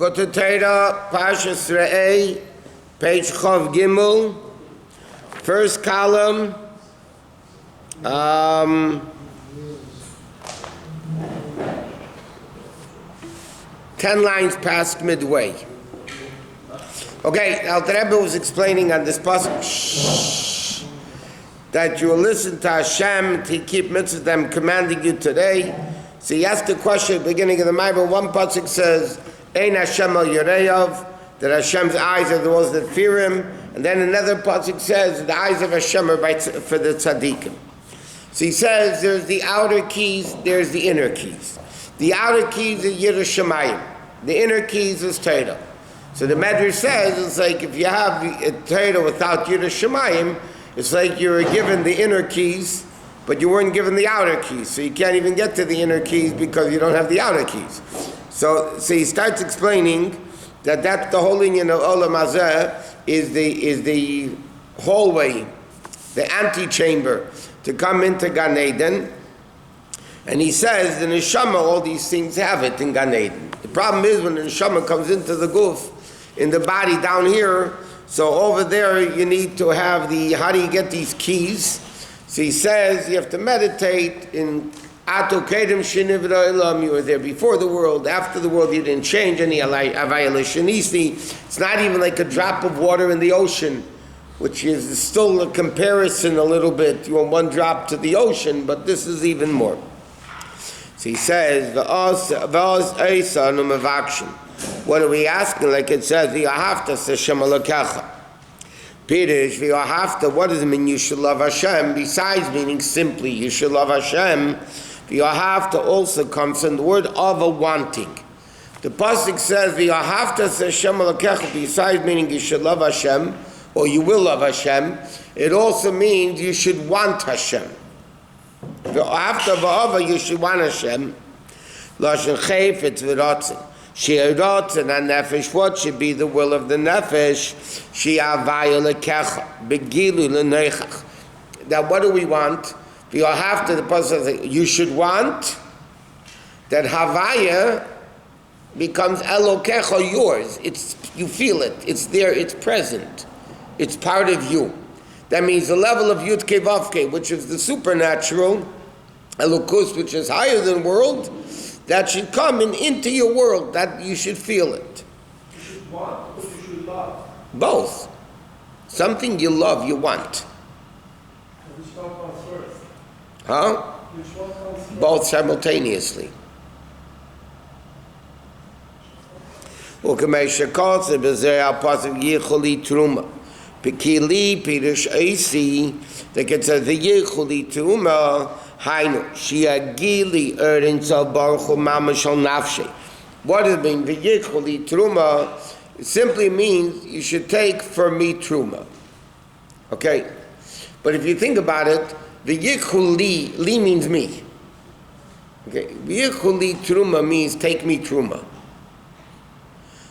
Likkutei Torah, Parshas Reeh, page Chav Gimel, first column, 10 lines past midway. Okay, now the Rabbi was explaining on this pasuk that you will listen to Hashem to keep mitzvahs that I'm commanding you today. So he asked the question at the beginning of the Bible. One pasuk says, Ein Hashem al Yereyav, that Hashem's eyes are the ones that fear Him. And then another pasuk says, the eyes of Hashem are for the tzaddikim. So he says, there's the outer keys, there's the inner keys. The outer keys are Yiras Shamayim. The inner keys is Torah. So the Medrash says, it's like if you have a Torah without Yiras Shamayim, it's like you were given the inner keys, but you weren't given the outer keys. So you can't even get to the inner keys because you don't have the outer keys. So he starts explaining that that's the whole union of Olam Hazeh is the hallway, the antechamber to come into Gan Eden. And he says the neshama, all these things have it in Gan Eden. The problem is when the neshama comes into the guf, in the body down here, so over there you need to have how do you get these keys? So he says you have to meditate in Ato Kedem Shenivra Elam, you were there before the world, after the world you didn't change any Avaya Shenisi. It's not even like a drop of water in the ocean, which is still a comparison a little bit. You want one drop to the ocean, but this is even more. So he says, what are we asking? Like it says, V'yahavta Hashem Elokecha. Pirish, V'yahavta, what does it mean you should love Hashem? Besides meaning simply you should love Hashem, V'yahavta also comes from the word of a wanting. The pasuk says, V'yahavta Hashem Elokecha, besides meaning you should love Hashem, or you will love Hashem, it also means you should want Hashem. After V'ava, you should want Hashem. Lashon Chayfetz V'rotzen. She'erotzen HaNefesh, what should be the will of the Nefesh? She'avaya Lekecha, Begilu L'neichach. Now what do we want? We all have to, the pasuk says, you should want that Havaya becomes Elokecha, yours. You feel it, it's there, it's present. It's part of you. That means the level of Yud Kei Vav Kei, which is the supernatural, Elokus, which is higher than world, that should come into your world, that you should feel it. You should want, or you should love? Both. Something you love, you want. Which one comes first? Huh? Which one comes first? Both simultaneously. Pikili Pirush Eisi, that gets a Yichuli Tuma, Hainu, Shiagili Erinsa Baruchu Mamashal Nafshe. What does it mean? The Yichuli Truma, it simply means you should take for me Truma. Okay? But if you think about it, the Yichuli, Li means me. Okay? Yichuli Truma means take me Truma.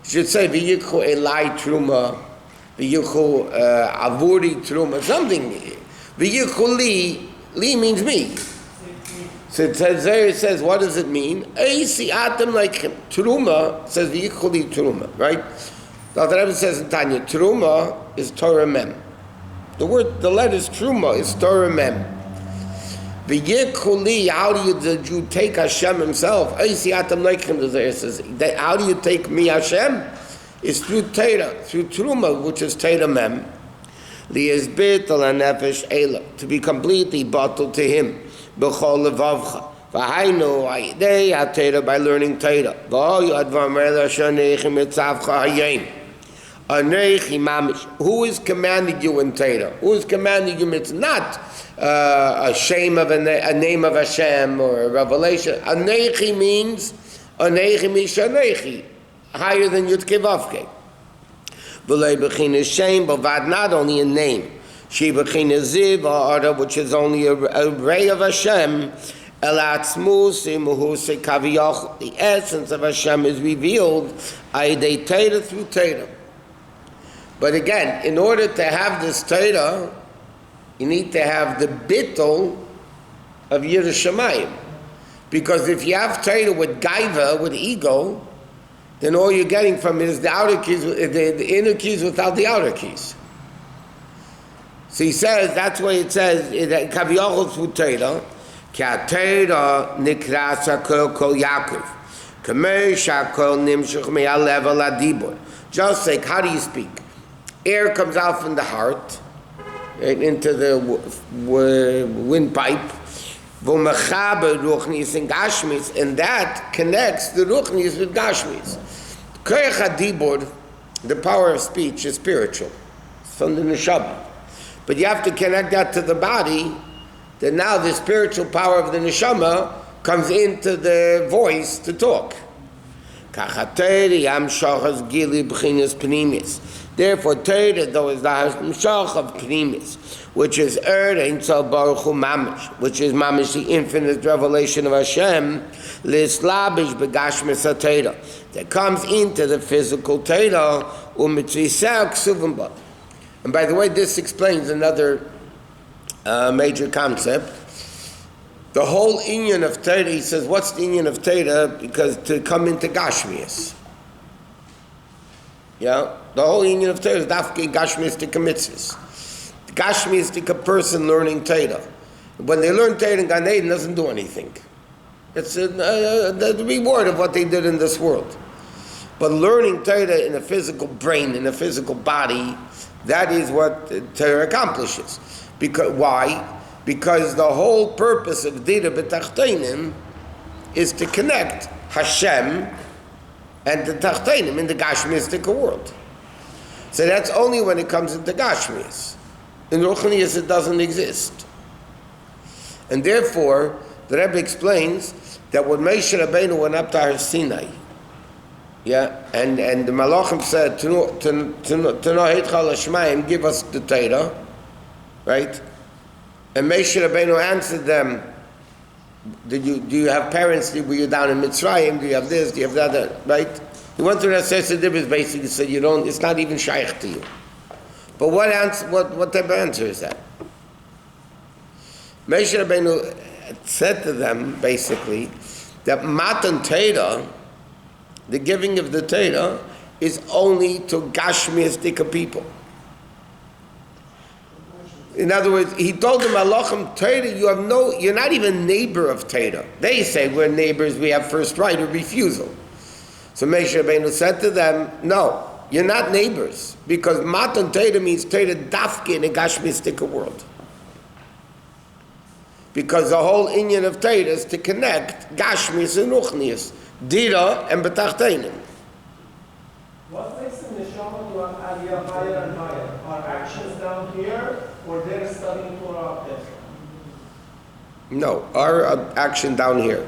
You should say V'yichu Elai Truma, V'yichu Avuri Truma, something. V'yichu Li means me. So it says, what does it mean? Eisi atem like him. Truma says V'yichu Li Truma, right? Now the Rebbe says in Tanya, Truma is Torah Mem. The letters Truma is Torah Mem. V'yichu Li, how did you take Hashem Himself? Eisi atem like him, the Zohar says. How do you take me Hashem? Is through Torah, through Truma, which is Torah Mem. Li'ezbit al nefesh ela, to be completely bottled to Him. B'chol levavcha. V'hainu ha'idei ha'Torah, by learning Torah. V'hoyu advam re'la sh'aneichi mitzavcha hayim. Aneichi mamish. Who is commanding you in Torah? Who is commanding you? It's not a shame of a name of Hashem or a revelation. Aneichi means shaneichi, higher than Yud Kei Vav Kei. V'lei b'china shem, but not only a name. She b'china ziv ha'ara, which is only a ray of Hashem. El atzmus imuhu sekaviyach. The essence of Hashem is revealed ayidei Torah, through Torah. But again, in order to have this Torah, you need to have the bittul of Yiras Shamayim. Because if you have Torah with gaiva, with ego, then all you're getting from it is the outer keys, the inner keys without the outer keys. So he says, that's why it says, Kaviyachol through Torah, Ki ha-Torah nikras hakol kol Yaakov, Kamei shakol nimshach me'alev al adibor. Just like, how do you speak? Air comes out from the heart, right, into the windpipe, v'mechaber ruchnis and gashmis, and that connects the ruchnis with gashmis. Koyach adibor, the power of speech, is spiritual. It's from the neshama. But you have to connect that to the body, that now the spiritual power of the neshama comes into the voice to talk. Therefore, Torah, though, is the hamshach of pnimis, which is Ein Sof Baruch Hu Mamish, which is Mamish, the infinite revelation of Hashem, Lislabish Begashmis HaTorah, that comes into the physical Torah, U'mitzviseh Ksuvim Ba. And by the way, this explains another major concept. The whole inyan of Torah, he says, what's the inyan of Torah? Because to come into Gashmias. Yeah? The whole inyan of Torah is dafke Gashmiastic mitzvahs. The Gashmiastic person learning Torah. When they learn Torah in Gan Eden, doesn't do anything. It's the reward of what they did in this world. But learning Torah in a physical brain, in a physical body, that is what Torah accomplishes. Because why? Because the whole purpose of Dira B'Tachteinim is to connect Hashem and the Tachteinim in the Gashmiistic world. So that's only when it comes into Gashmias. In Ruchnias it doesn't exist. And therefore, the Rebbe explains that when Moshe Rabbeinu went up to Har Sinai, yeah, and the Malachim said, give us the Torah, right? And Moshe Rabbeinu answered them, do you have parents? Were you down in Mitzrayim? Do you have this? Do you have that? Right? He went through that session, basically said, it's not even shaykh to you. But what type of answer is that? Moshe Rabbeinu said to them, basically, that Matan Torah, the giving of the Torah, is only to Gashmiistic people. In other words, he told them, Malachim Torah, you're not even neighbor of Torah. They say we're neighbors, we have first right of refusal. So Moshe Rabbeinu said to them, no, you're not neighbors, because Matan Torah means Torah dafke in a Gashmiistic world. Because the whole inyan of Torah is to connect Gashmis and Ruchnias, Dira and B'Tachteinim. What makes the neshama to an aliyah higher and higher? Are actions down here, or they're studying Torah up there? No, our action down here.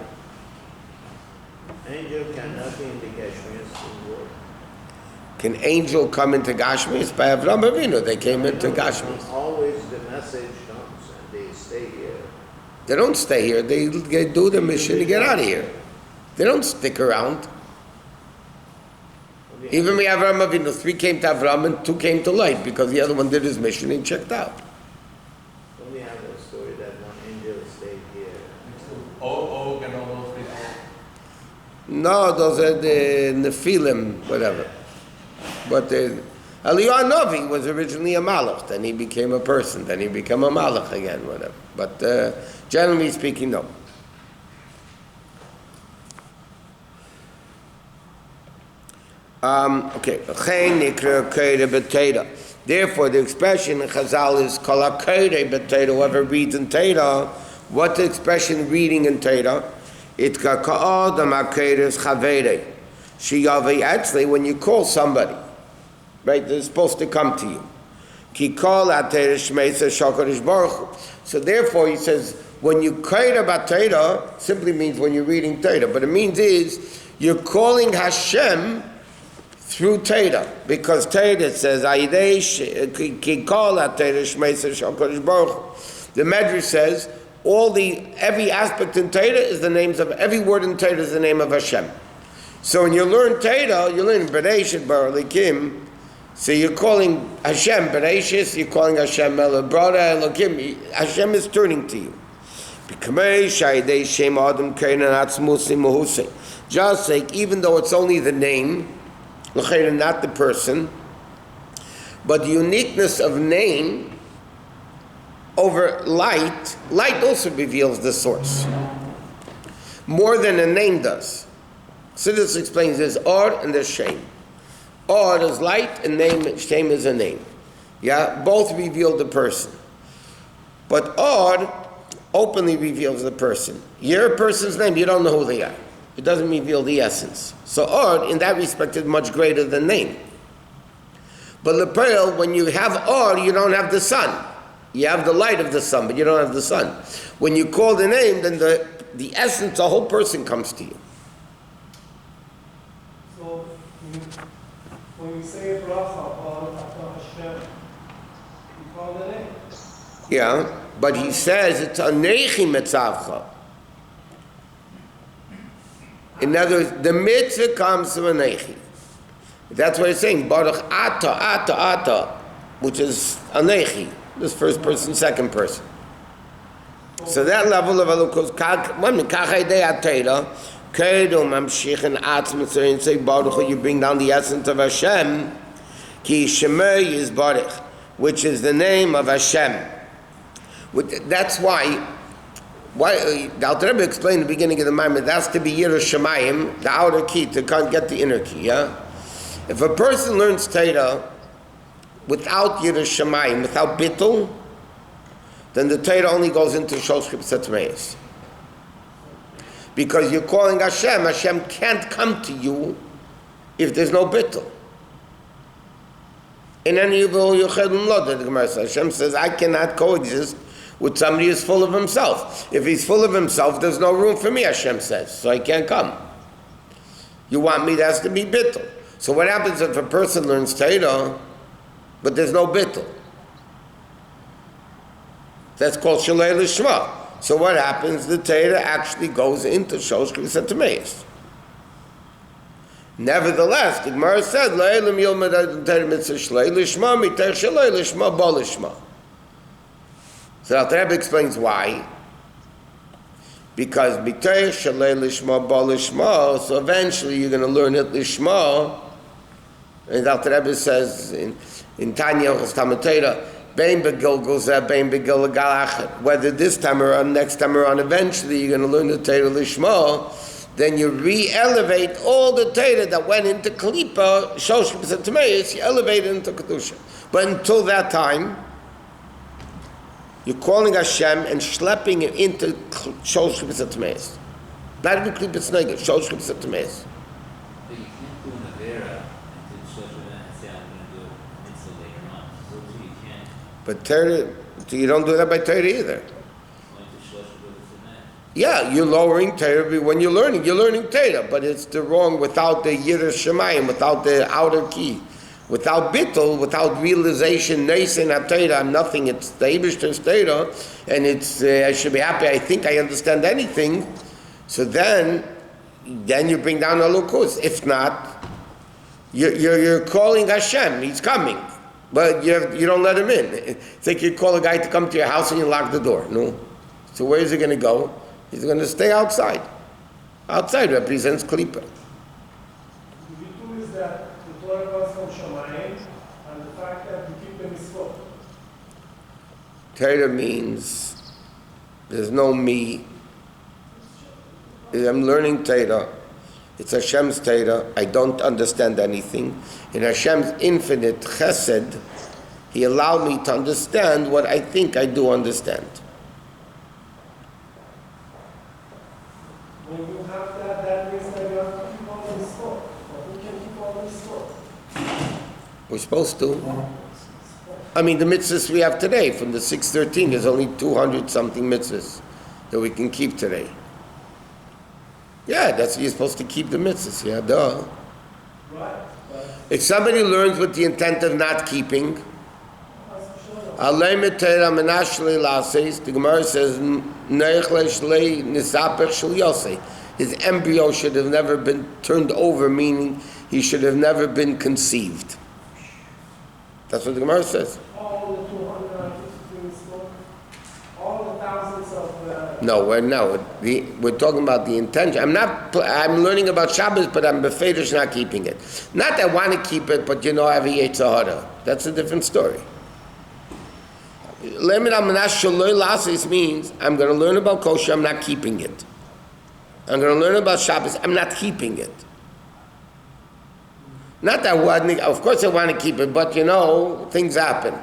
Angel cannot be in the Gashmias world. Can angel come into Gashmis? By Avraham Avinu, they came into Gashmis. Always the message comes and they stay here. They don't stay here. They do the mission and get out of here. They don't stick around. Even we have Avraham Avinu, 3 came to Avraham and 2 came to light because the other one did his mission and checked out. We have a story that one angel stayed here. Og and all those people. No, those are the Nephilim, whatever. But Eliyahu Novi was originally a Malach, then he became a person, then he became a Malach again, whatever. But generally speaking, no. Okay. Therefore, the expression in Chazal is Kol HaKoreh b'Torah, whoever reads in Torah. What's the expression reading in Torah? It's Ka'adam HaKoreh Chaverei. Sheyavei Etzli, when you call somebody, right, they're supposed to come to you. Ki kol HaTorah Shmeisa Shakadosh Baruch Hu. So therefore, he says, when you Koreh about Torah, simply means when you're reading Torah. But it means is, you're calling Hashem through Torah, because Torah says, the Medrash says, every aspect in Torah is the names of, every word in Torah is the name of Hashem. So when you learn Torah, you learn Bereshit, Bar Elikim, so you're calling Hashem Bereshit, you're calling Hashem Bara Elokim, Hashem is turning to you. Just like, even though it's only the name, not the person, but the uniqueness of name over light. Light also reveals the source more than a name does. So this explains there's or and there's shame. Or is light and shame is a name. Yeah, both reveal the person. But or openly reveals the person. You're a person's name, you don't know who they are. It doesn't reveal the essence. So or, in that respect, is much greater than name. But Lepel, when you have or, you don't have the sun. You have the light of the sun, but you don't have the sun. When you call the name, then the essence, the whole person comes to you. So, when you say bracha, Hashem, you call the name. Yeah, but he says it's anechi metzavcha. In other words, the mitzvah comes from anechi. That's what he's saying. Baruch ata, which is anechi. This first person, second person. So that level of alukos, say Baruch, you bring down the essence of Hashem. Ki Shemay is Baruch, which is the name of Hashem. That's why the Alter Rebbe explained in the beginning of the Maimon, that's to be Yirah Shemayim, the outer key, to get the inner key, yeah? If a person learns Torah without Yirah Shemayim, without Bittul, then the Torah only goes into Shosh Kipsat. Because you're calling Hashem, Hashem can't come to you if there's no Bittul. In any evil, the Gemara says, Hashem says, I cannot coexist with somebody who's full of himself. If he's full of himself, there's no room for me, Hashem says, so I can't come. You want me, there has to be bittul. So what happens if a person learns Torah, but there's no bittul? That's called Shalei Lishma. So what happens? The Torah actually goes into Shosh K'visat Tameis. Nevertheless, the Gemara said, Le'elim yilmad Torah mitzvah Shalei Lishma, miter Shalei Lishma, bo Lishma. So the Rebbe explains why. Because B'tei Shalei Lishma Ba Lishma, so eventually you're going to learn it Lishma. And the Rebbe says in Tanya Chastamatera, Bein Begil Gozeh, Bein Begil Galach. Whether this time around, next time around, eventually you're going to learn the Torah Lishma. Then you re-elevate all the Torah that went into Klippa, Shosh K'visat Tameis, you elevate it into Kedusha. But until that time, you're calling Hashem and schlepping him into Shosh K'visat Tameis. Not even Klippa Tzneger, Shosh K'visat Tameis. But you can't do an Avera until Shusterman and say, I'm going to do it mitzvah later on. So you can't. But Torah, you don't do that by Torah either. Yeah, you're lowering Torah when you're learning Torah, but it's the wrong without the Yirah Shemayim, without the outer key. Without bittul, without realization, Neisen HaTorah, I'm nothing, it's the Eibishter's Torah, and it's, I should be happy, I think I understand anything. So then you bring down a lukus. If not, you're calling Hashem, He's coming, but you don't let Him in. It's like you call a guy to come to your house and you lock the door, no? So where is he going to go? He's going to stay outside. Outside represents Klippa. The Bitul is that the Torah comes from Shamayim, and the fact that you keep the mitzvot. Torah means there's no me. I'm learning Torah. It's Hashem's Torah. I don't understand anything. In Hashem's infinite chesed, He allowed me to understand what I think I do understand. When you have that, that means that you have to keep all the mitzvot. But who can keep all the mitzvot? We're supposed to. I mean, the mitzvahs we have today, from the 613, there's only 200-something mitzvahs that we can keep today. Yeah, that's you're supposed to keep the mitzvahs. Yeah, duh. Right. If somebody learns with the intent of not keeping, the Gemara says, his embryo should have never been turned over, meaning he should have never been conceived. That's what the Gemara says. All the 250 mitzvot, all the thousands of... No, we're talking about the intention. I'm learning about Shabbos, but I'm befedish not keeping it. Not that I want to keep it, but I have a Yetzer Hara. That's a different story. Lemid al-Manash Shaloi Lasis means I'm going to learn about kosher, I'm not keeping it. I'm going to learn about Shabbos, I'm not keeping it. Not that of course I want to keep it, but things happen.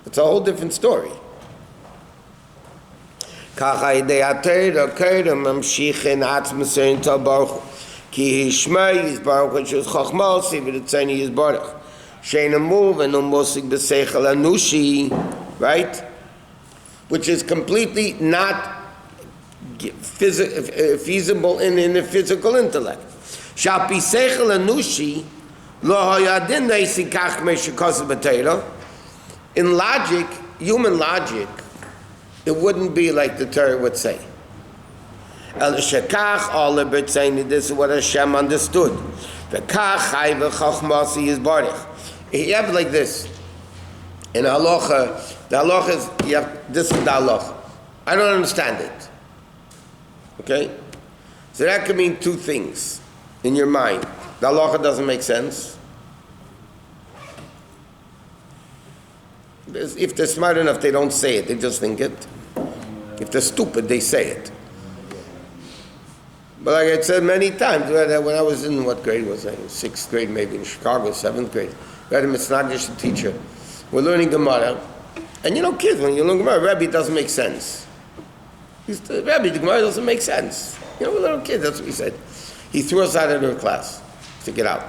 It's a whole different story. Kach idei atayra kaidem mamshichin atzmasein tal baruch ki hishmai is baruch which is chachmal si v'ritzeni is baruch sheina move and umosig b'seichel anushi, right? Which is completely not feasible in the physical intellect. Shapi seichel anushi lo hayadin neisi kach meshikos b'teira. In logic, human logic, it wouldn't be like the Torah would say. El shekach all saying this is what Hashem understood. The kach chai v'chachmasi is baruch. You have it like this. In halacha, the halacha is this is the halacha. I don't understand it. Okay, so that could mean two things in your mind. The halacha doesn't make sense. If they're smart enough, they don't say it. They just think it. If they're stupid, they say it. But like I said many times, when I was in, what grade was I? 6th grade, maybe in Chicago, 7th grade. We had a Mitznagish teacher. We're learning Gemara. And kids, when you learn Gemara, Rabbi doesn't make sense. Rabbi, the Gemara doesn't make sense. We're little kids, that's what he said. He threw us out of the class to get out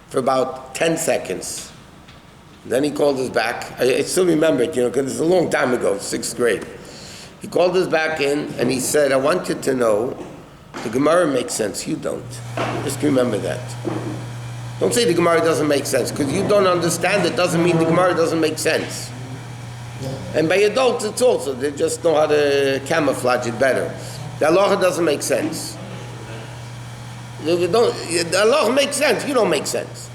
for about 10 seconds. Then he called us back. I still remember it, because it's a long time ago, 6th grade. He called us back in and he said, I want you to know the Gemara makes sense. You don't. Just remember that. Don't say the Gemara doesn't make sense, because you don't understand it doesn't mean the Gemara doesn't make sense. And by adults, it's also, they just know how to camouflage it better. The halacha doesn't make sense. The halacha makes sense. You don't make sense.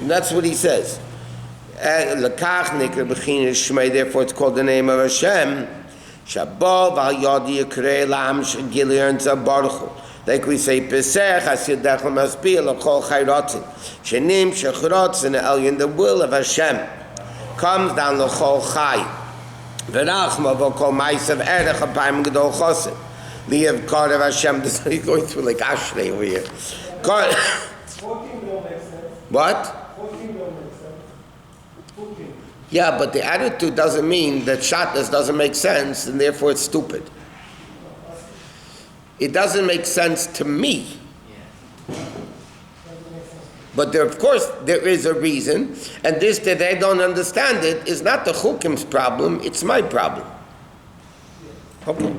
And that's what he says. Therefore, it's called the name of Hashem. Like we say, Pesach, Hasidach Masbil, L'chol Chayrotzin. Shenim, Shechrotzin, Elyon, the will of Hashem comes down L'chol Chay. V'rachma, V'kol Maisav Erech, Apayim Gedol Chosin. Liyev God of Hashem. This is going through like Ashrei over here. 14 will make sense. What? 14 will make sense. 14. Yeah, but the attitude doesn't mean that Shabbos doesn't make sense, and therefore it's stupid. It doesn't make sense to me. But of course, there is a reason, and this that they don't understand it is not the Chukim's problem, it's my problem. Okay.